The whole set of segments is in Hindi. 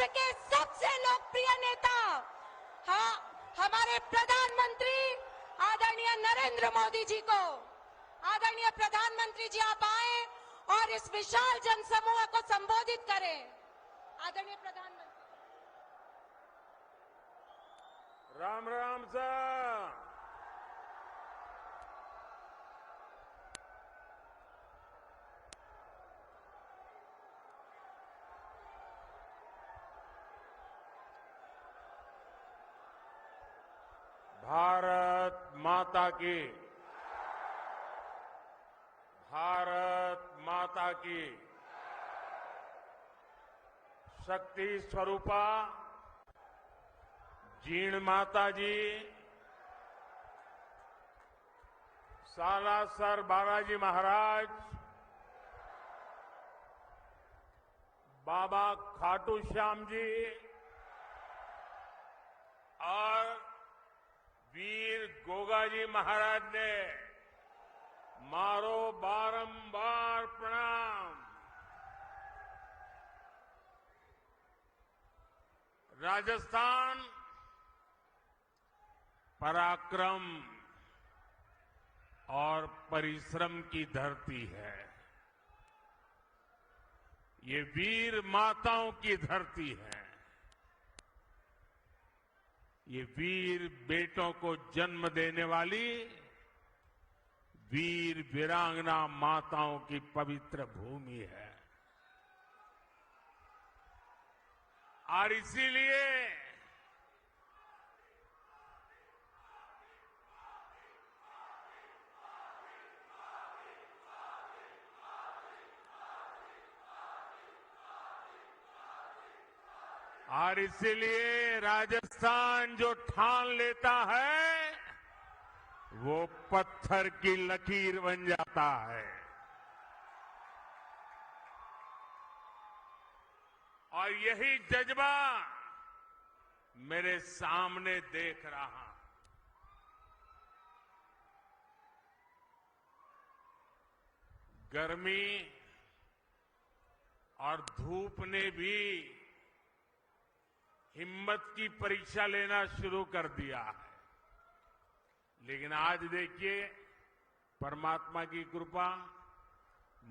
देश के सबसे लोकप्रिय नेता, हाँ, हमारे प्रधानमंत्री आदरणीय नरेंद्र मोदी जी को, आदरणीय प्रधानमंत्री जी आप आए और इस विशाल जनसमूह को संबोधित करें। आदरणीय प्रधानमंत्री। राम राम सर। भारत माता की, भारत माता की शक्ति स्वरूपा जीण माता जी, सालासर बालाजी महाराज, बाबा खाटू श्याम जी और वीर गोगाजी महाराज ने मारो बारंबार प्रणाम। राजस्थान पराक्रम और परिश्रम की धरती है। ये वीर माताओं की धरती है। ये वीर बेटों को जन्म देने वाली वीर वीरांगना माताओं की पवित्र भूमि है। और इसीलिए राजस्थान जो ठान लेता है वो पत्थर की लकीर बन जाता है। और यही जज्बा मेरे सामने देख रहा। गर्मी और धूप ने भी हिम्मत की परीक्षा लेना शुरू कर दिया है। लेकिन आज देखिए परमात्मा की कृपा,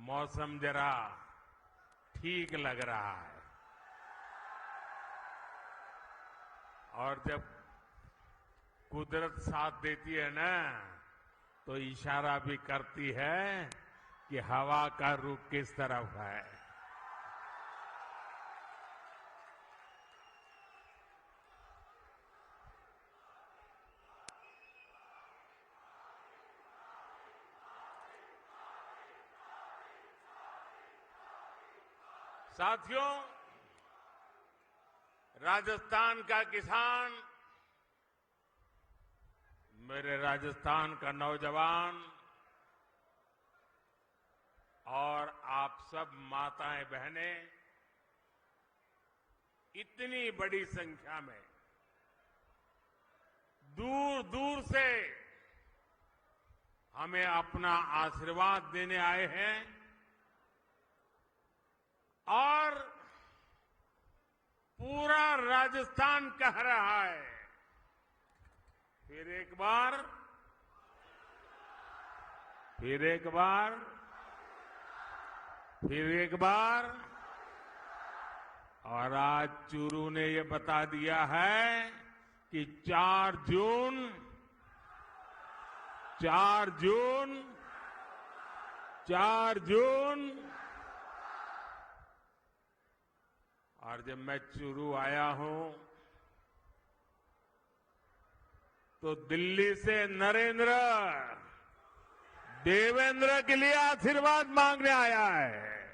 मौसम जरा ठीक लग रहा है। और जब कुदरत साथ देती है ना तो इशारा भी करती है कि हवा का रुख किस तरफ है। साथियों, राजस्थान का किसान, मेरे राजस्थान का नौजवान और आप सब माताएं बहनें इतनी बड़ी संख्या में दूर दूर से हमें अपना आशीर्वाद देने आए हैं। और पूरा राजस्थान कह रहा है, फिर एक बार, फिर एक बार, फिर एक बार। और आज चूरू ने ये बता दिया है कि 4 जून, 4 जून, 4 जून। और जब मैं चूरू आया हूं तो दिल्ली से नरेंद्र देवेंद्र के लिए आशीर्वाद मांगने आया है।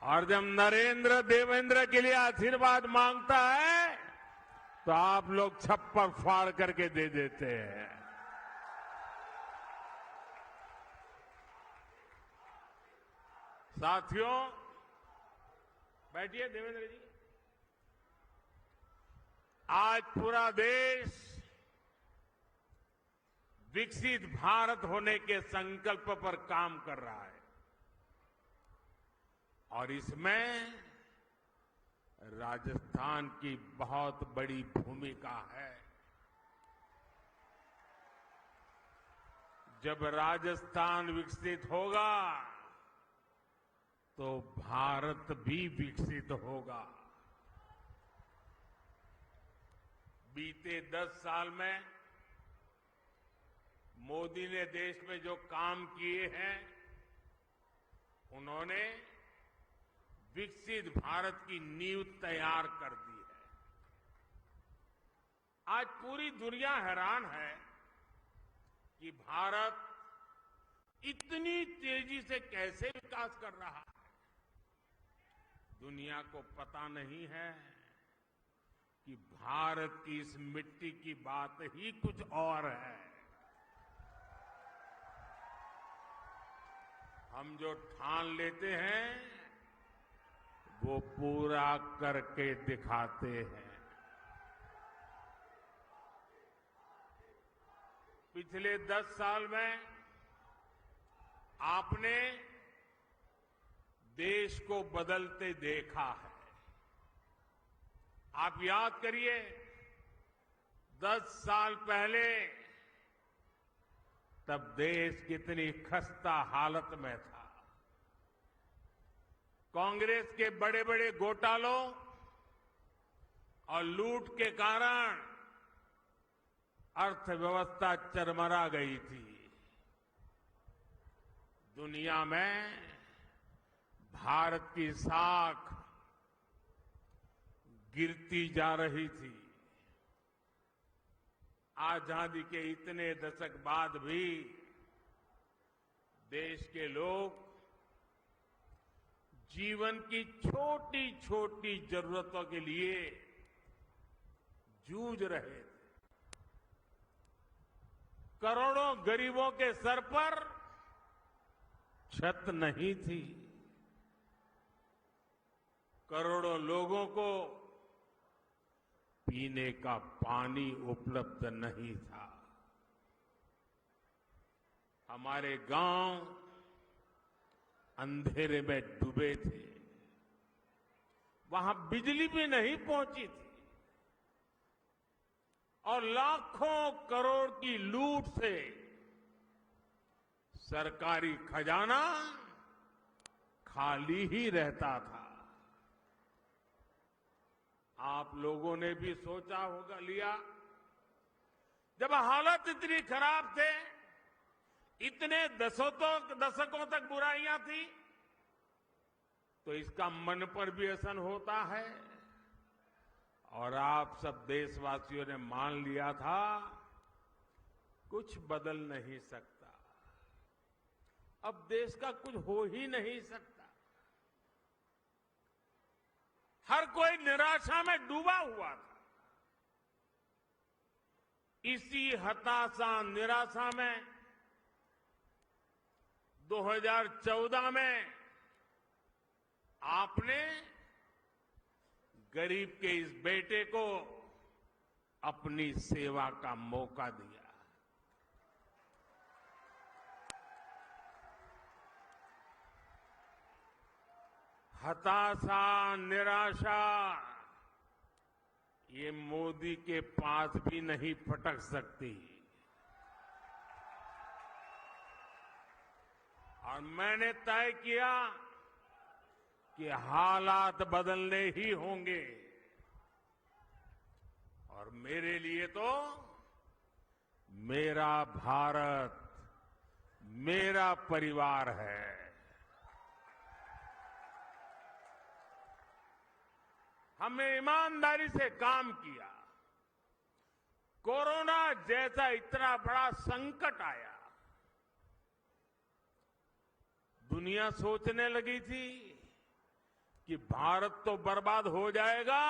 और जब नरेंद्र देवेंद्र के लिए आशीर्वाद मांगता है तो आप लोग छप्पर फाड़ करके दे देते हैं। साथियों, बैठिए देवेंद्र जी। आज पूरा देश विकसित भारत होने के संकल्प पर काम कर रहा है। और इसमें राजस्थान की बहुत बड़ी भूमिका है। जब राजस्थान विकसित होगा तो भारत भी विकसित होगा। बीते 10 साल में मोदी ने देश में जो काम किए हैं, उन्होंने विकसित भारत की नींव तैयार कर दी है। आज पूरी दुनिया हैरान है कि भारत इतनी तेजी से कैसे विकास कर रहा है। दुनिया को पता नहीं है कि भारत की इस मिट्टी की बात ही कुछ और है। हम जो ठान लेते हैं वो पूरा करके दिखाते हैं। पिछले 10 साल में आपने देश को बदलते देखा है। आप याद करिए, 10 साल पहले तब देश कितनी खस्ता हालत में था। कांग्रेस के बड़े बड़े घोटालों और लूट के कारण अर्थव्यवस्था चरमरा गई थी। दुनिया में भारत की साख गिरती जा रही थी। आजादी के इतने दशक बाद भी देश के लोग जीवन की छोटी छोटी जरूरतों के लिए जूझ रहे थे। करोड़ों गरीबों के सर पर छत नहीं थी। करोड़ों लोगों को पीने का पानी उपलब्ध नहीं था। हमारे गांव अंधेरे में डूबे थे। वहां बिजली भी नहीं पहुंची थी और लाखों करोड़ की लूट से सरकारी खजाना खाली ही रहता था। आप लोगों ने भी सोचा होगा लिया, जब हालत इतनी खराब थे, इतने दशकों तक बुराइयां थी, तो इसका मन पर भी असर होता है। और आप सब देशवासियों ने मान लिया था कुछ बदल नहीं सकता, अब देश का कुछ हो ही नहीं सकता। हर कोई निराशा में डूबा हुआ था। इसी हताशा निराशा में 2014 में आपने गरीब के इस बेटे को अपनी सेवा का मौका दिया। हताशा निराशा ये मोदी के पास भी नहीं फटक सकती। और मैंने तय किया कि हालात बदलने ही होंगे। और मेरे लिए तो मेरा भारत मेरा परिवार है। हमने ईमानदारी से काम किया। कोरोना जैसा इतना बड़ा संकट आया, दुनिया सोचने लगी थी कि भारत तो बर्बाद हो जाएगा,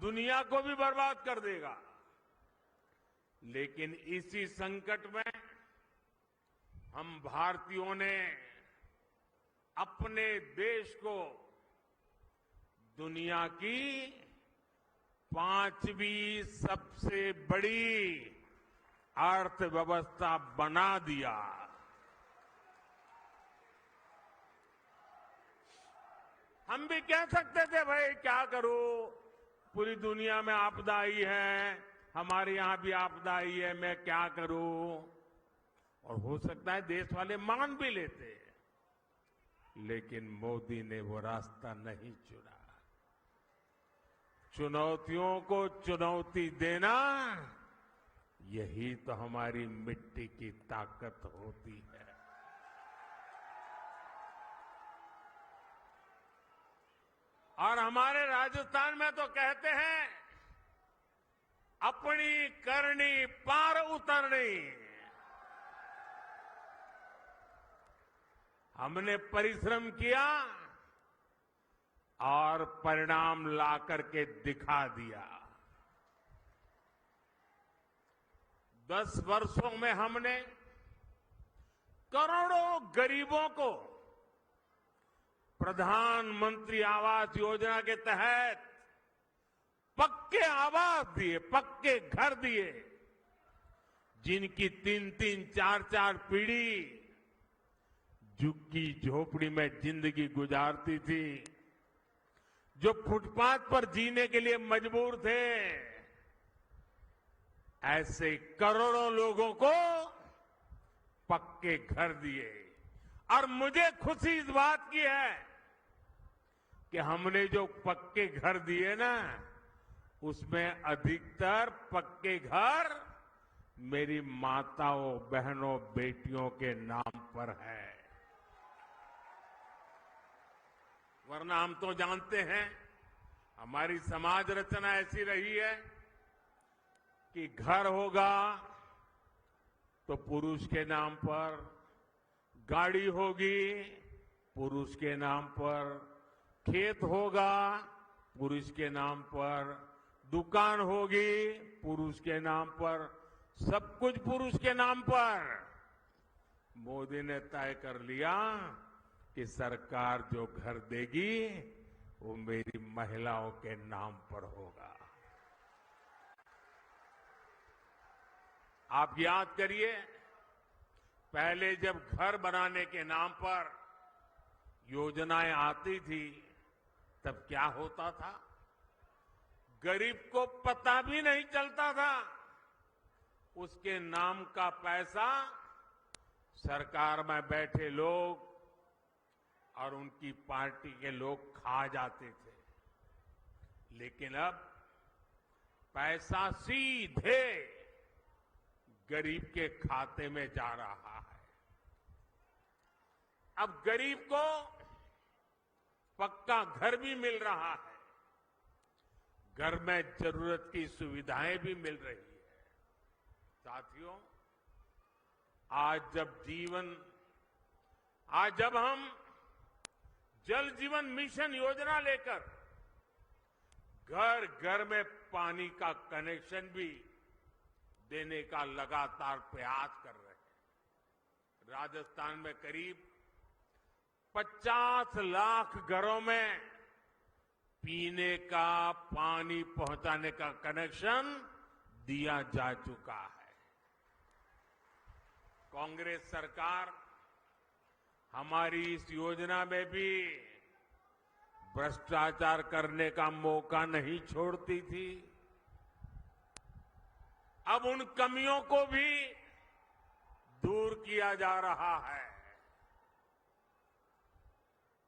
दुनिया को भी बर्बाद कर देगा। लेकिन इसी संकट में हम भारतीयों ने अपने देश को दुनिया की 5वीं सबसे बड़ी अर्थव्यवस्था बना दिया। हम भी कह सकते थे भाई क्या करूं, पूरी दुनिया में आपदा आई है, हमारे यहां भी आपदा आई है, मैं क्या करूं। और हो सकता है देश वाले मान भी लेते, लेकिन मोदी ने वो रास्ता नहीं चुना। चुनौतियों को चुनौती देना, यही तो हमारी मिट्टी की ताकत होती है। और हमारे राजस्थान में तो कहते हैं, अपनी करनी पार उतरनी। हमने परिश्रम किया और परिणाम ला करके दिखा दिया। 10 वर्षों में हमने करोड़ों गरीबों को प्रधानमंत्री आवास योजना के तहत पक्के आवास दिए, पक्के घर दिए, जिनकी 3-3, 4-4 पीढ़ी झुग्गी झोपड़ी में जिंदगी गुजारती थी, जो फुटपाथ पर जीने के लिए मजबूर थे, ऐसे करोड़ों लोगों को पक्के घर दिए। और मुझे खुशी इस बात की है कि हमने जो पक्के घर दिए ना, उसमें अधिकतर पक्के घर मेरी माताओं, बहनों, बेटियों के नाम पर है। वरना हम तो जानते हैं, हमारी समाज रचना ऐसी रही है कि घर होगा तो पुरुष के नाम पर, गाड़ी होगी पुरुष के नाम पर, खेत होगा पुरुष के नाम पर, दुकान होगी पुरुष के नाम पर, सब कुछ पुरुष के नाम पर। मोदी ने तय कर लिया कि सरकार जो घर देगी वो मेरी महिलाओं के नाम पर होगा। आप याद करिए, पहले जब घर बनाने के नाम पर योजनाएं आती थी, तब क्या होता था? गरीब को पता भी नहीं चलता था, उसके नाम का पैसा सरकार में बैठे लोग और उनकी पार्टी के लोग खा जाते थे। लेकिन अब पैसा सीधे गरीब के खाते में जा रहा है। अब गरीब को पक्का घर भी मिल रहा है, घर में जरूरत की सुविधाएं भी मिल रही है। साथियों, आज जब हम जल जीवन मिशन योजना लेकर घर घर में पानी का कनेक्शन भी देने का लगातार प्रयास कर रहे हैं। राजस्थान में करीब 50 लाख घरों में पीने का पानी पहुंचाने का कनेक्शन दिया जा चुका है। कांग्रेस सरकार हमारी इस योजना में भी भ्रष्टाचार करने का मौका नहीं छोड़ती थी। अब उन कमियों को भी दूर किया जा रहा है।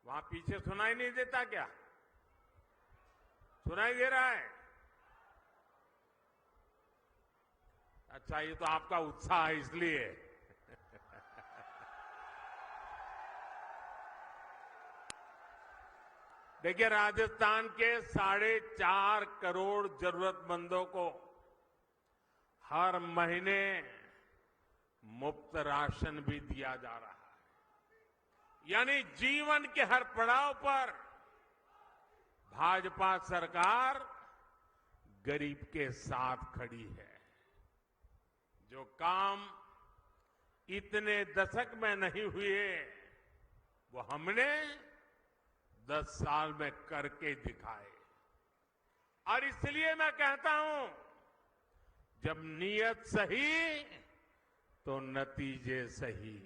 वहां पीछे सुनाई नहीं देता क्या? सुनाई दे रहा है? अच्छा, ये तो आपका उत्साह है इसलिए। देखिए, राजस्थान के 4.5 करोड़ जरूरतमंदों को हर महीने मुफ्त राशन भी दिया जा रहा है। यानी जीवन के हर पड़ाव पर भाजपा सरकार गरीब के साथ खड़ी है। जो काम इतने दशक में नहीं हुए, वो हमने 10 साल में करके दिखाए। और इसलिए मैं कहता हूं, जब नीयत सही तो नतीजे सही।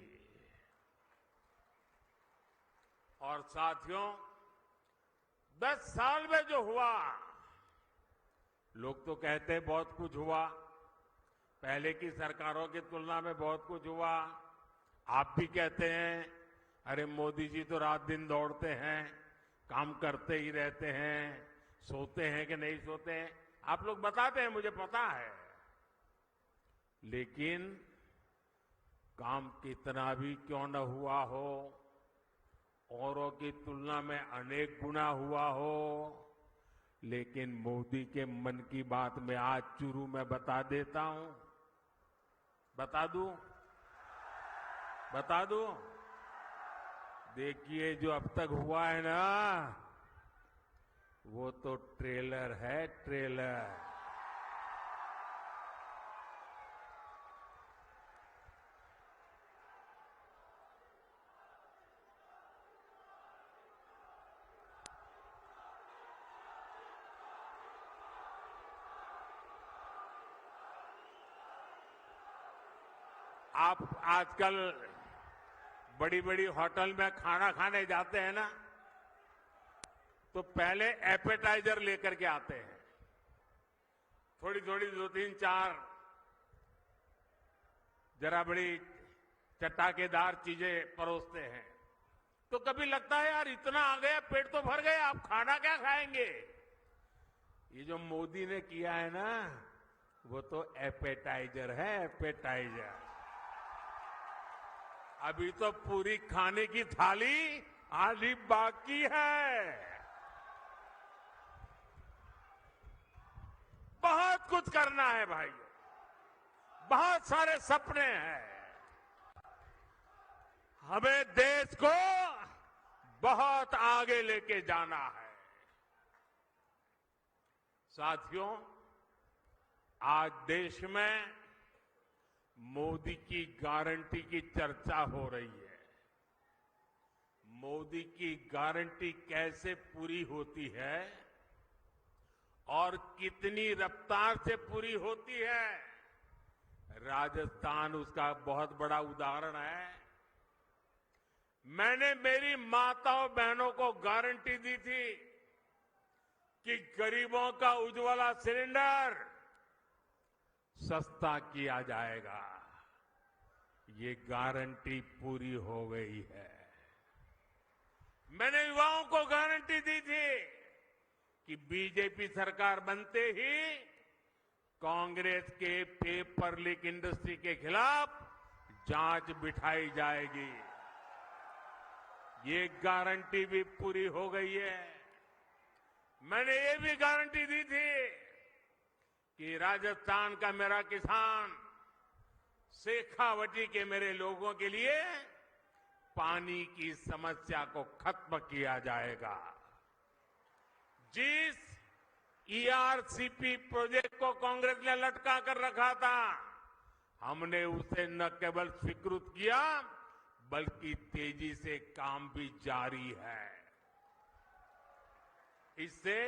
और साथियों, 10 साल में जो हुआ, लोग तो कहते हैं बहुत कुछ हुआ, पहले की सरकारों की तुलना में बहुत कुछ हुआ। आप भी कहते हैं अरे मोदी जी तो रात दिन दौड़ते हैं, काम करते ही रहते हैं, सोते हैं कि नहीं सोते हैं, आप लोग बताते हैं, मुझे पता है। लेकिन काम कितना भी क्यों न हुआ हो, औरों की तुलना में अनेक गुना हुआ हो, लेकिन मोदी के मन की बात में आज चुरू में बता देता हूं। बता दूं? देखिए जो अब तक हुआ है ना, वो तो ट्रेलर है, ट्रेलर। आप आजकल बड़ी बड़ी होटल में खाना खाने जाते हैं ना, तो पहले एपेटाइजर लेकर के आते हैं, थोड़ी थोड़ी 2-3-4 जरा बड़ी चटाकेदार चीजें परोसते हैं। तो कभी लगता है यार इतना आ गया, पेट तो भर गया, आप खाना क्या खाएंगे। ये जो मोदी ने किया है ना, वो तो एपेटाइजर है, एपेटाइजर। अभी तो पूरी खाने की थाली आधी बाकी है। बहुत कुछ करना है भाइयों, बहुत सारे सपने हैं। हमें देश को बहुत आगे लेके जाना है। साथियों, आज देश में मोदी की गारंटी की चर्चा हो रही है। मोदी की गारंटी कैसे पूरी होती है और कितनी रफ्तार से पूरी होती है, राजस्थान उसका बहुत बड़ा उदाहरण है। मैंने मेरी माताओं बहनों को गारंटी दी थी कि गरीबों का उज्ज्वला सिलेंडर सस्ता किया जाएगा। ये गारंटी पूरी हो गई है। मैंने युवाओं को गारंटी दी थी कि बीजेपी सरकार बनते ही कांग्रेस के पेपर लीक इंडस्ट्री के खिलाफ जांच बिठाई जाएगी। ये गारंटी भी पूरी हो गई है। मैंने ये भी गारंटी दी थी कि राजस्थान का मेरा किसान, शेखावटी के मेरे लोगों के लिए पानी की समस्या को खत्म किया जाएगा। जिस ईआरसीपी प्रोजेक्ट को कांग्रेस ने लटका कर रखा था, हमने उसे न केवल स्वीकृत किया बल्कि तेजी से काम भी जारी है। इससे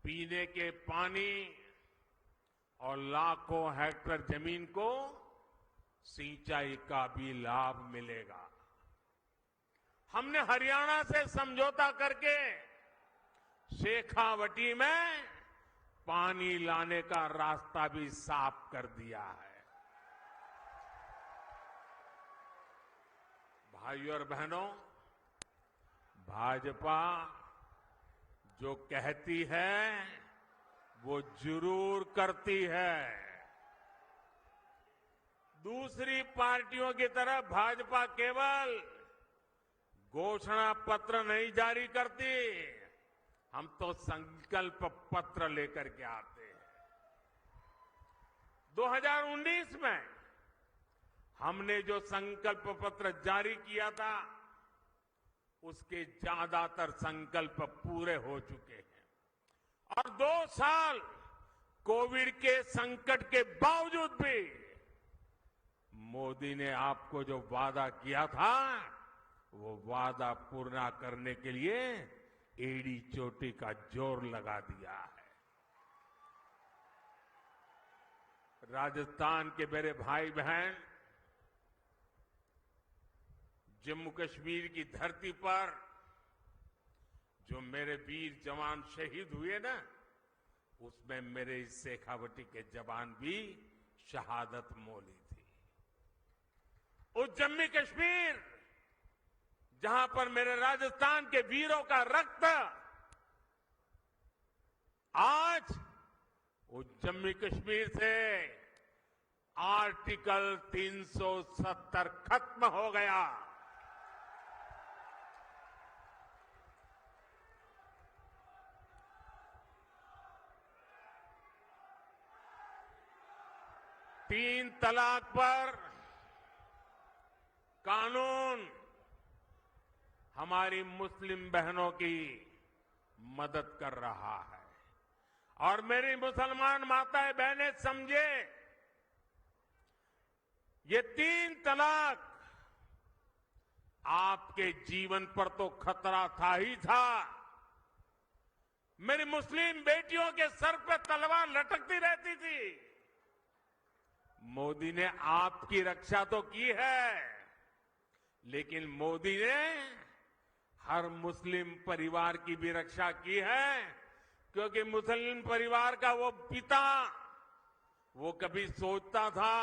पीने के पानी और लाखों हेक्टेयर जमीन को सिंचाई का भी लाभ मिलेगा। हमने हरियाणा से समझौता करके शेखावटी में पानी लाने का रास्ता भी साफ कर दिया है। भाइयों और बहनों, भाजपा जो कहती है वो जरूर करती है। दूसरी पार्टियों की तरह भाजपा केवल घोषणा पत्र नहीं जारी करती, हम तो संकल्प पत्र लेकर के आते हैं। 2019 में हमने जो संकल्प पत्र जारी किया था, उसके ज्यादातर संकल्प पूरे हो चुके हैं। और 2 साल कोविड के संकट के बावजूद भी मोदी ने आपको जो वादा किया था, वो वादा पूरा करने के लिए एड़ी चोटी का जोर लगा दिया है। राजस्थान के मेरे भाई बहन जम्मू कश्मीर की धरती पर जो मेरे वीर जवान शहीद हुए ना, उसमें मेरे इस शेखावटी के जवान भी शहादत मोली थी। उस जम्मू कश्मीर जहां पर मेरे राजस्थान के वीरों का रक्त आज उस जम्मू कश्मीर से आर्टिकल 370 खत्म हो गया। तीन तलाक पर कानून हमारी मुस्लिम बहनों की मदद कर रहा है। और मेरी मुसलमान माताएं बहनें समझे, ये तीन तलाक आपके जीवन पर तो खतरा था ही था। मेरी मुस्लिम बेटियों के सर पे तलवार लटकती रहती थी। मोदी ने आपकी रक्षा तो की है, लेकिन मोदी ने हर मुस्लिम परिवार की भी रक्षा की है, क्योंकि मुस्लिम परिवार का वो पिता वो कभी सोचता था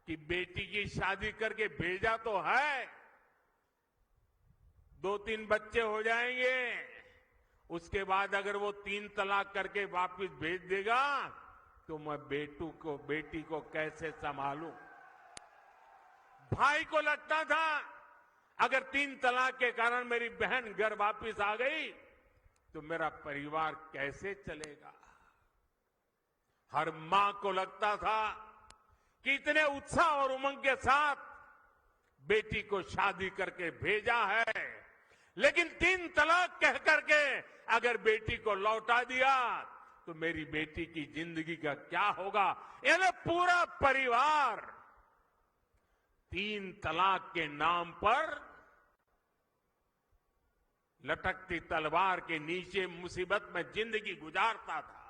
कि बेटी की शादी करके भेजा तो है, 2-3 बच्चे हो जाएंगे, उसके बाद अगर वो 3 तलाक करके वापस भेज देगा तो मैं बेटी को कैसे संभालूं। भाई को लगता था अगर 3 तलाक के कारण मेरी बहन घर वापस आ गई तो मेरा परिवार कैसे चलेगा। हर मां को लगता था कि इतने उत्साह और उमंग के साथ बेटी को शादी करके भेजा है, लेकिन 3 तलाक कह करके अगर बेटी को लौटा दिया तो मेरी बेटी की जिंदगी का क्या होगा। यानी पूरा परिवार 3 तलाक के नाम पर लटकती तलवार के नीचे मुसीबत में जिंदगी गुजारता था।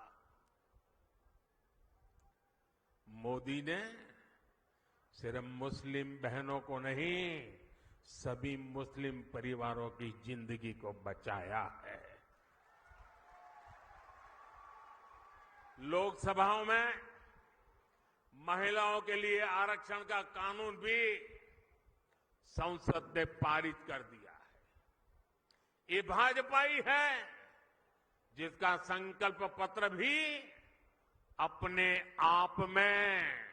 मोदी ने सिर्फ मुस्लिम बहनों को नहीं, सभी मुस्लिम परिवारों की जिंदगी को बचाया है। लोकसभाओं में महिलाओं के लिए आरक्षण का कानून भी संसद ने पारित कर दिया है। ये भाजपा ही है जिसका संकल्प पत्र भी अपने आप में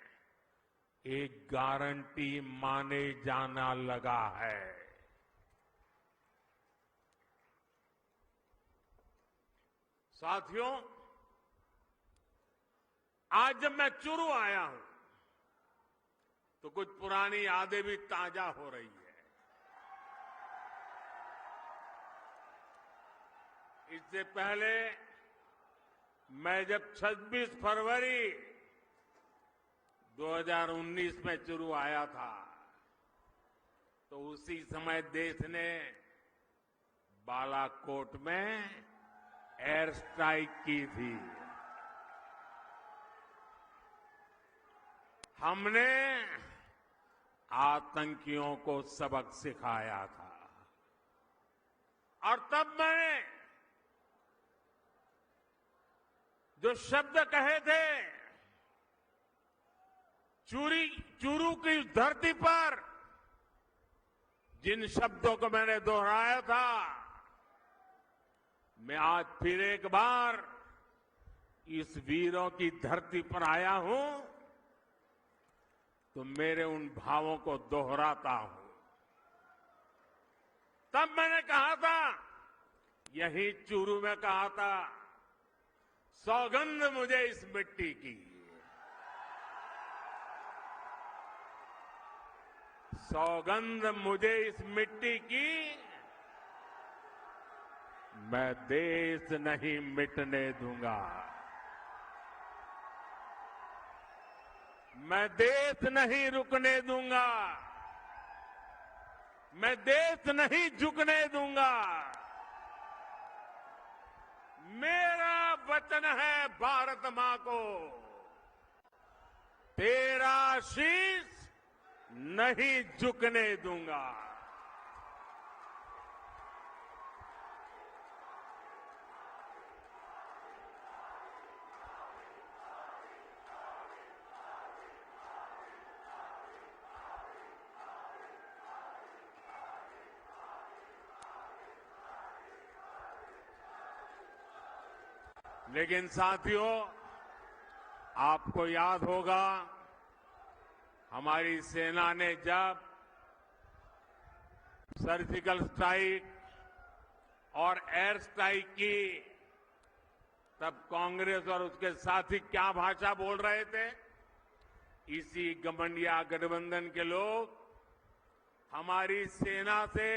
एक गारंटी माने जाना लगा है। साथियों, आज जब मैं चुरू आया हूं तो कुछ पुरानी यादें भी ताजा हो रही है। इससे पहले मैं जब 26 फरवरी 2019 में चुरू आया था तो उसी समय देश ने बालाकोट में एयर स्ट्राइक की थी। हमने आतंकियों को सबक सिखाया था और तब मैंने जो शब्द कहे थे, चूरू की धरती पर जिन शब्दों को मैंने दोहराया था, मैं आज फिर एक बार इस वीरों की धरती पर आया हूं तो मेरे उन भावों को दोहराता हूं। तब मैंने कहा था, यही चूरू में कहा था, सौगंध मुझे इस मिट्टी की, सौगंध मुझे इस मिट्टी की, मैं देश नहीं मिटने दूंगा, मैं देश नहीं रुकने दूंगा, मैं देश नहीं झुकने दूंगा। मेरा वचन है भारत मां को, तेरा शीश नहीं झुकने दूंगा। लेकिन साथियों, आपको याद होगा हमारी सेना ने जब सर्जिकल स्ट्राइक और एयर स्ट्राइक की, तब कांग्रेस और उसके साथी क्या भाषा बोल रहे थे? इसी गठबंधन गठबंधन के लोग हमारी सेना से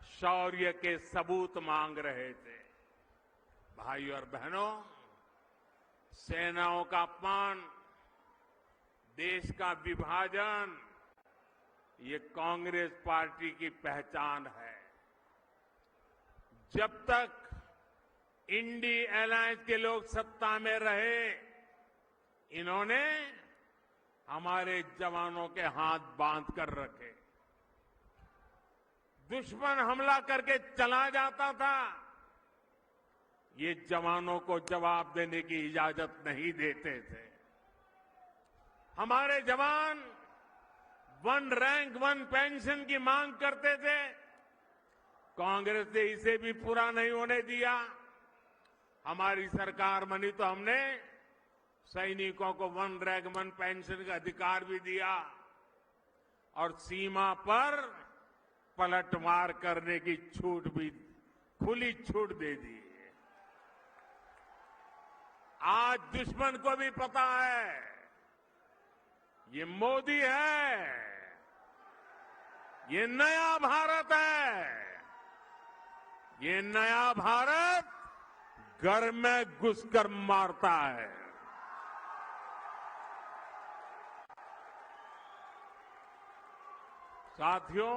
शौर्य के सबूत मांग रहे थे। भाइयों और बहनों, सेनाओं का अपमान, देश का विभाजन, ये कांग्रेस पार्टी की पहचान है। जब तक इंडी अलायंस के लोग सत्ता में रहे, इन्होंने हमारे जवानों के हाथ बांध कर रखे। दुश्मन हमला करके चला जाता था, ये जवानों को जवाब देने की इजाजत नहीं देते थे। हमारे जवान 1 रैंक 1 पेंशन की मांग करते थे, कांग्रेस ने इसे भी पूरा नहीं होने दिया। हमारी सरकार बनी तो हमने सैनिकों को 1 रैंक 1 पेंशन का अधिकार भी दिया और सीमा पर पलटवार करने की छूट भी, खुली छूट दे दी। आज दुश्मन को भी पता है ये मोदी है, ये नया भारत है। ये नया भारत घर में घुसकर मारता है। साथियों,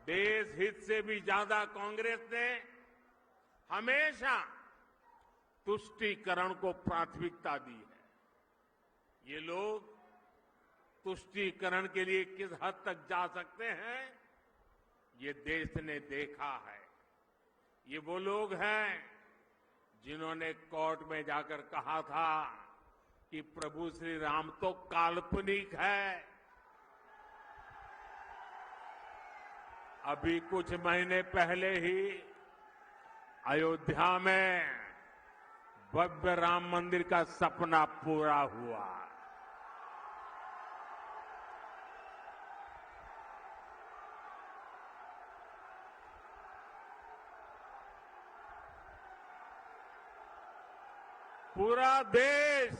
देश हित से भी ज्यादा कांग्रेस ने हमेशा तुष्टीकरण को प्राथमिकता दी है। ये लोग तुष्टीकरण के लिए किस हद तक जा सकते हैं, ये देश ने देखा है। ये वो लोग हैं जिन्होंने कोर्ट में जाकर कहा था कि प्रभु श्री राम तो काल्पनिक है। अभी कुछ महीने पहले ही अयोध्या में भव्य राम मंदिर का सपना पूरा हुआ। पूरा देश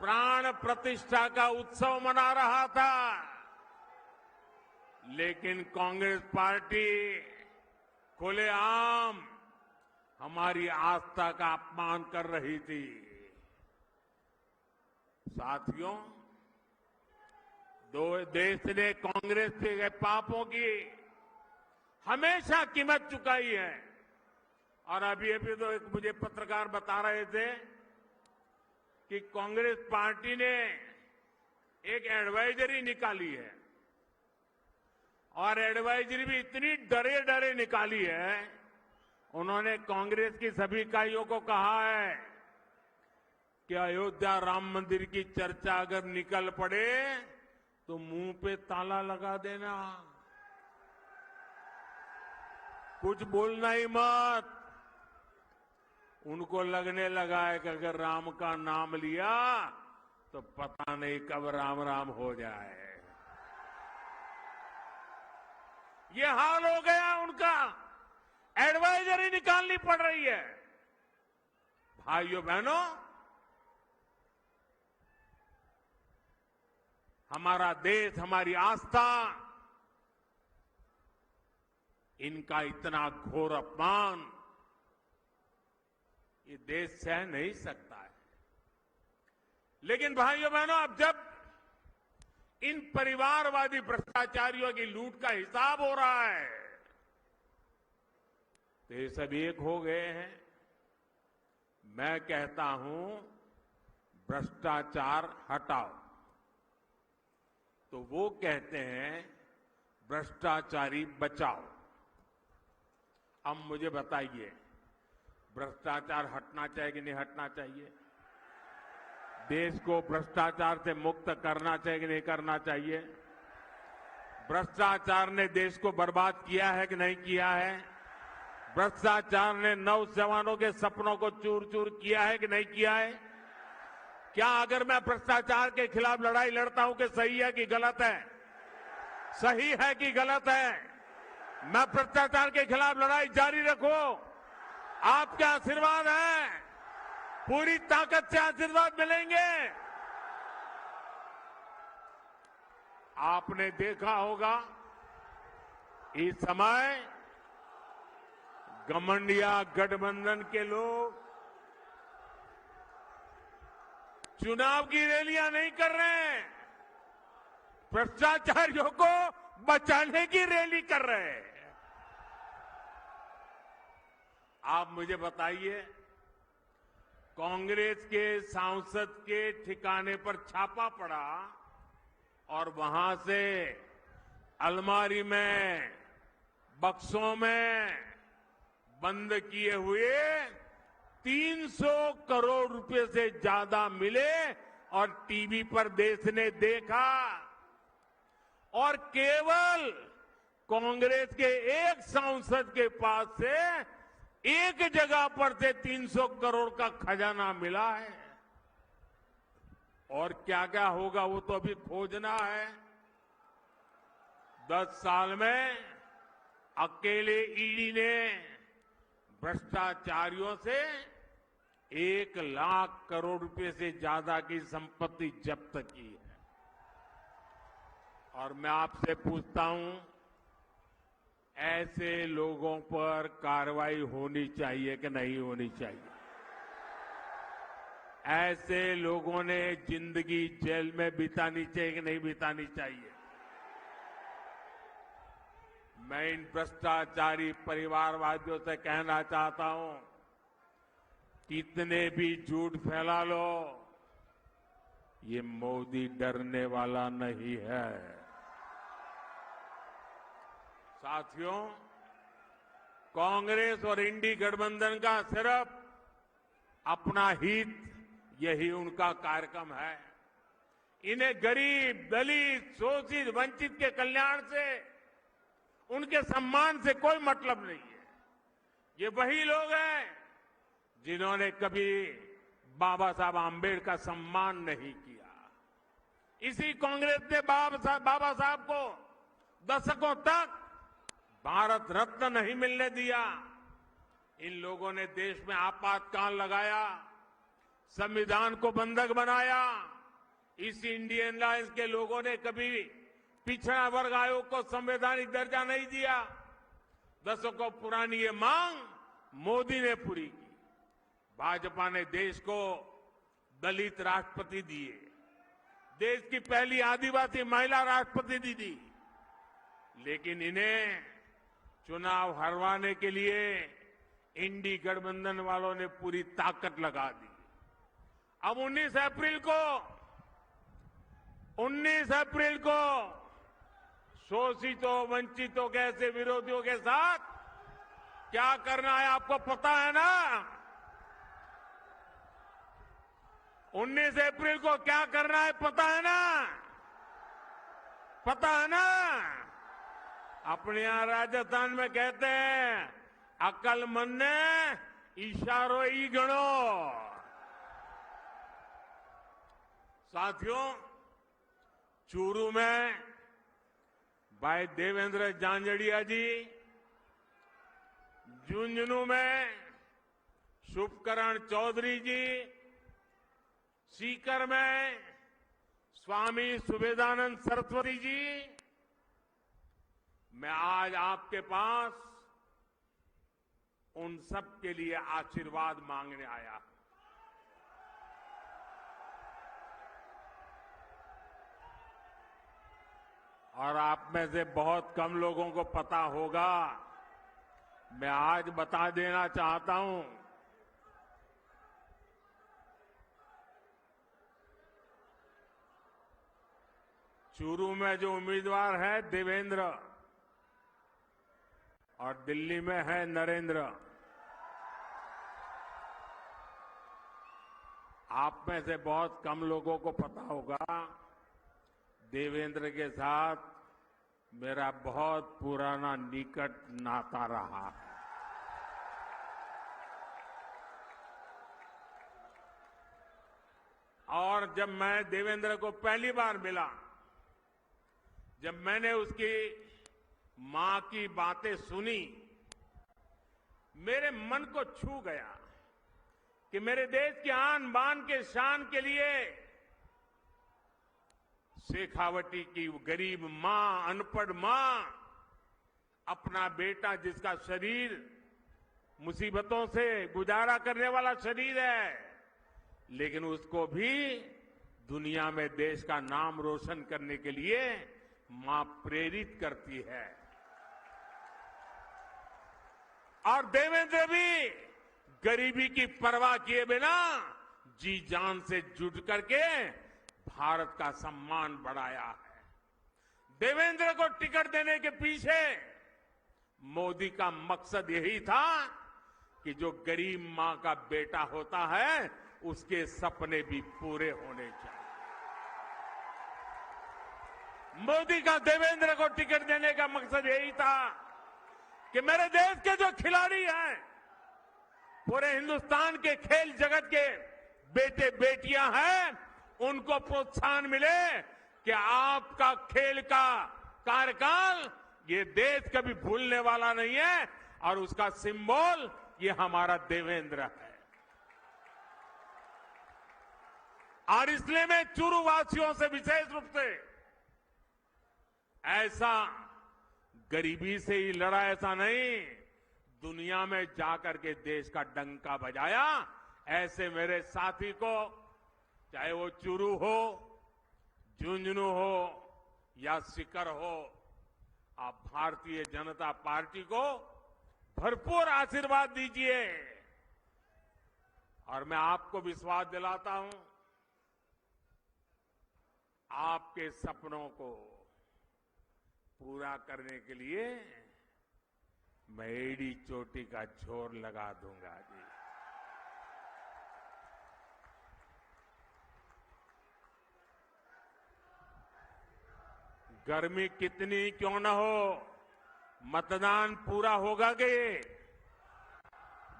प्राण प्रतिष्ठा का उत्सव मना रहा था, लेकिन कांग्रेस पार्टी खुलेआम हमारी आस्था का अपमान कर रही थी। साथियों, देश ने कांग्रेस के पापों की हमेशा कीमत चुकाई है। और अभी तो एक मुझे पत्रकार बता रहे थे कि कांग्रेस पार्टी ने एक एडवाइजरी निकाली है और एडवाइजरी भी इतनी डरे डरे निकाली है। उन्होंने कांग्रेस की सभी इकाइयों को कहा है कि अयोध्या राम मंदिर की चर्चा अगर निकल पड़े तो मुंह पे ताला लगा देना, कुछ बोलना ही मत। उनको लगने लगा है कि अगर राम का नाम लिया तो पता नहीं कब राम राम हो जाए। ये हाल हो गया उनका, एडवाइजरी निकालनी पड़ रही है। भाइयों बहनों, हमारा देश, हमारी आस्था, इनका इतना घोर अपमान ये देश सह नहीं सकता है। लेकिन भाइयों बहनों, अब जब इन परिवारवादी भ्रष्टाचारियों की लूट का हिसाब हो रहा है तो ये सब एक हो गए हैं। मैं कहता हूं भ्रष्टाचार हटाओ, तो वो कहते हैं भ्रष्टाचारी बचाओ। अब मुझे बताइए, भ्रष्टाचार हटना चाहिए कि नहीं हटना चाहिए? देश को भ्रष्टाचार से मुक्त करना चाहिए कि नहीं करना चाहिए? भ्रष्टाचार ने देश को बर्बाद किया है कि नहीं किया है? भ्रष्टाचार ने नौजवानों के सपनों को चूर चूर किया है कि नहीं किया है? क्या अगर मैं भ्रष्टाचार के खिलाफ लड़ाई लड़ता हूं कि सही है कि गलत है? सही है कि गलत है? मैं भ्रष्टाचार के खिलाफ लड़ाई जारी रखूं, आपके आशीर्वाद है, पूरी ताकत से आशीर्वाद मिलेंगे। आपने देखा होगा इस समय घमंडिया गठबंधन के लोग चुनाव की रैलियां नहीं कर रहे हैं, भ्रष्टाचारियों को बचाने की रैली कर रहे हैं। आप मुझे बताइए, कांग्रेस के सांसद के ठिकाने पर छापा पड़ा और वहां से अलमारी में, बक्सों में बंद किए हुए 300 करोड़ रुपए से ज्यादा मिले और टीवी पर देश ने देखा, और केवल कांग्रेस के एक सांसद के पास से एक जगह पर से 300 करोड़ का खजाना मिला है। और क्या क्या होगा वो तो अभी खोजना है। 10 साल में अकेले ईडी ने भ्रष्टाचारियों से 1 लाख करोड़ रुपए से ज्यादा की संपत्ति जब्त की है। और मैं आपसे पूछता हूं, ऐसे लोगों पर कार्रवाई होनी चाहिए कि नहीं होनी चाहिए? ऐसे लोगों ने जिंदगी जेल में बितानी चाहिए कि नहीं बितानी चाहिए? मैं इन भ्रष्टाचारी परिवारवादियों से कहना चाहता हूं, कितने भी झूठ फैला लो, ये मोदी डरने वाला नहीं है। साथियों, कांग्रेस और इंडी गठबंधन का सिर्फ अपना हित, यही उनका कार्यक्रम है। इन्हें गरीब, दलित, शोषित, वंचित के कल्याण से, उनके सम्मान से कोई मतलब नहीं है। ये वही लोग हैं जिन्होंने कभी बाबा साहब आम्बेडकर का सम्मान नहीं किया। इसी कांग्रेस ने बाबा साहब को दशकों तक भारत रत्न नहीं मिलने दिया। इन लोगों ने देश में आपातकाल लगाया, संविधान को बंधक बनाया। इस इंडियन अलायंस के लोगों ने कभी पिछड़ा वर्ग आयोग को संवैधानिक दर्जा नहीं दिया। दशकों पुरानी ये मांग मोदी ने पूरी की। भाजपा ने देश को दलित राष्ट्रपति दिए, देश की पहली आदिवासी महिला राष्ट्रपति दी, लेकिन इन्हें चुनाव हरवाने के लिए इंडी गठबंधन वालों ने पूरी ताकत लगा दी। अब 19 अप्रैल को शोषितों, वंचितों के ऐसे विरोधियों के साथ क्या करना है आपको पता है ना? 19 अप्रैल को क्या करना है पता है ना? पता है ना? अपने यहां राजस्थान में कहते हैं, अकलमंद ने इशारो ही गणो। साथियों, चूरू में भाई देवेंद्र झांझड़िया जी, झुंझुनू में शुभकरण चौधरी जी, सीकर में स्वामी सुबेदानंद सरस्वती जी, मैं आज आपके पास उन सब के लिए आशीर्वाद मांगने आया। और आप में से बहुत कम लोगों को पता होगा, मैं आज बता देना चाहता हूं, चूरू में जो उम्मीदवार है देवेंद्र और दिल्ली में है नरेंद्र। आप में से बहुत कम लोगों को पता होगा, देवेंद्र के साथ मेरा बहुत पुराना निकट नाता रहा है। और जब मैं देवेंद्र को पहली बार मिला, जब मैंने उसकी मां की बातें सुनी, मेरे मन को छू गया कि मेरे देश की आन बान के शान के लिए शेखावटी की गरीब मां, अनपढ़ मां, अपना बेटा जिसका शरीर मुसीबतों से गुजारा करने वाला शरीर है, लेकिन उसको भी दुनिया में देश का नाम रोशन करने के लिए मां प्रेरित करती है। और देवेंद्र भी गरीबी की परवाह किए बिना जी जान से जुट करके भारत का सम्मान बढ़ाया है। देवेंद्र को टिकट देने के पीछे मोदी का मकसद यही था कि जो गरीब मां का बेटा होता है उसके सपने भी पूरे होने चाहिए। मोदी का देवेंद्र को टिकट देने का मकसद यही था कि मेरे देश के जो खिलाड़ी हैं, पूरे हिंदुस्तान के खेल जगत के बेटे बेटियां हैं, उनको प्रोत्साहन मिले कि आपका खेल का कार्यकाल ये देश कभी भूलने वाला नहीं है और उसका सिंबल ये हमारा देवेंद्र है। और इसलिए मैं चूरू वासियों से विशेष रूप से ऐसा गरीबी से ही लड़ा, ऐसा नहीं, दुनिया में जाकर के देश का डंका बजाया, ऐसे मेरे साथी को, चाहे वो चूरू हो, झुंझुनू हो या सीकर हो, आप भारतीय जनता पार्टी को भरपूर आशीर्वाद दीजिए। और मैं आपको विश्वास दिलाता हूं, आपके सपनों को पूरा करने के लिए मैं एड़ी चोटी का जोर लगा दूंगा जी। गर्मी कितनी क्यों न हो, मतदान पूरा होगा कि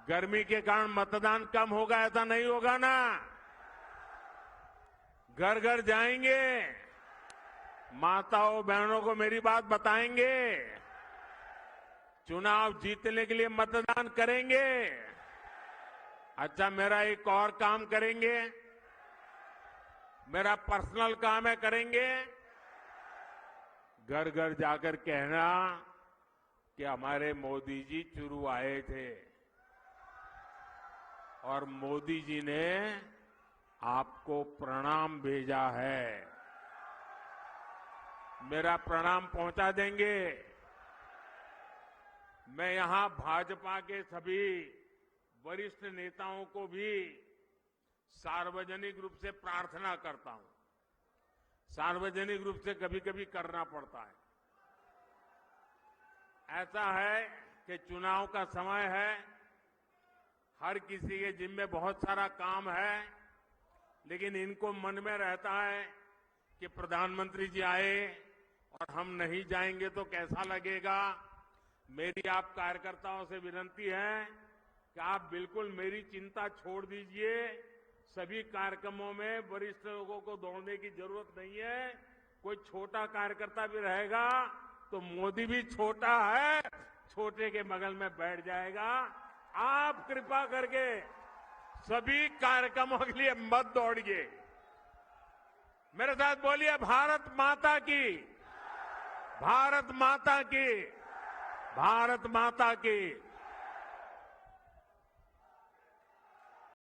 गर्मी के कारण मतदान कम होगा, ऐसा नहीं होगा ना। घर घर जाएंगे, माताओं बहनों को मेरी बात बताएंगे, चुनाव जीतने के लिए मतदान करेंगे। अच्छा, मेरा एक और काम करेंगे, मेरा पर्सनल काम है, करेंगे। घर घर जाकर कहना कि हमारे मोदी जी चुरू आए थे और मोदी जी ने आपको प्रणाम भेजा है। मेरा प्रणाम पहुंचा देंगे। मैं यहां भाजपा के सभी वरिष्ठ नेताओं को भी सार्वजनिक रूप से प्रार्थना करता हूं। सार्वजनिक रूप से कभी कभी करना पड़ता है। ऐसा है कि चुनाव का समय है, हर किसी के जिम्मे बहुत सारा काम है, लेकिन इनको मन में रहता है कि प्रधानमंत्री जी आए और हम नहीं जाएंगे तो कैसा लगेगा। मेरी आप कार्यकर्ताओं से विनती है कि आप बिल्कुल मेरी चिंता छोड़ दीजिए। सभी कार्यक्रमों में वरिष्ठ लोगों को दौड़ने की जरूरत नहीं है। कोई छोटा कार्यकर्ता भी रहेगा तो मोदी भी छोटा है, छोटे के बगल में बैठ जाएगा। आप कृपा करके सभी कार्यक्रमों के लिए मत दौड़िए। मेरे साथ बोलिए, भारत माता की, भारत माता की, भारत माता की।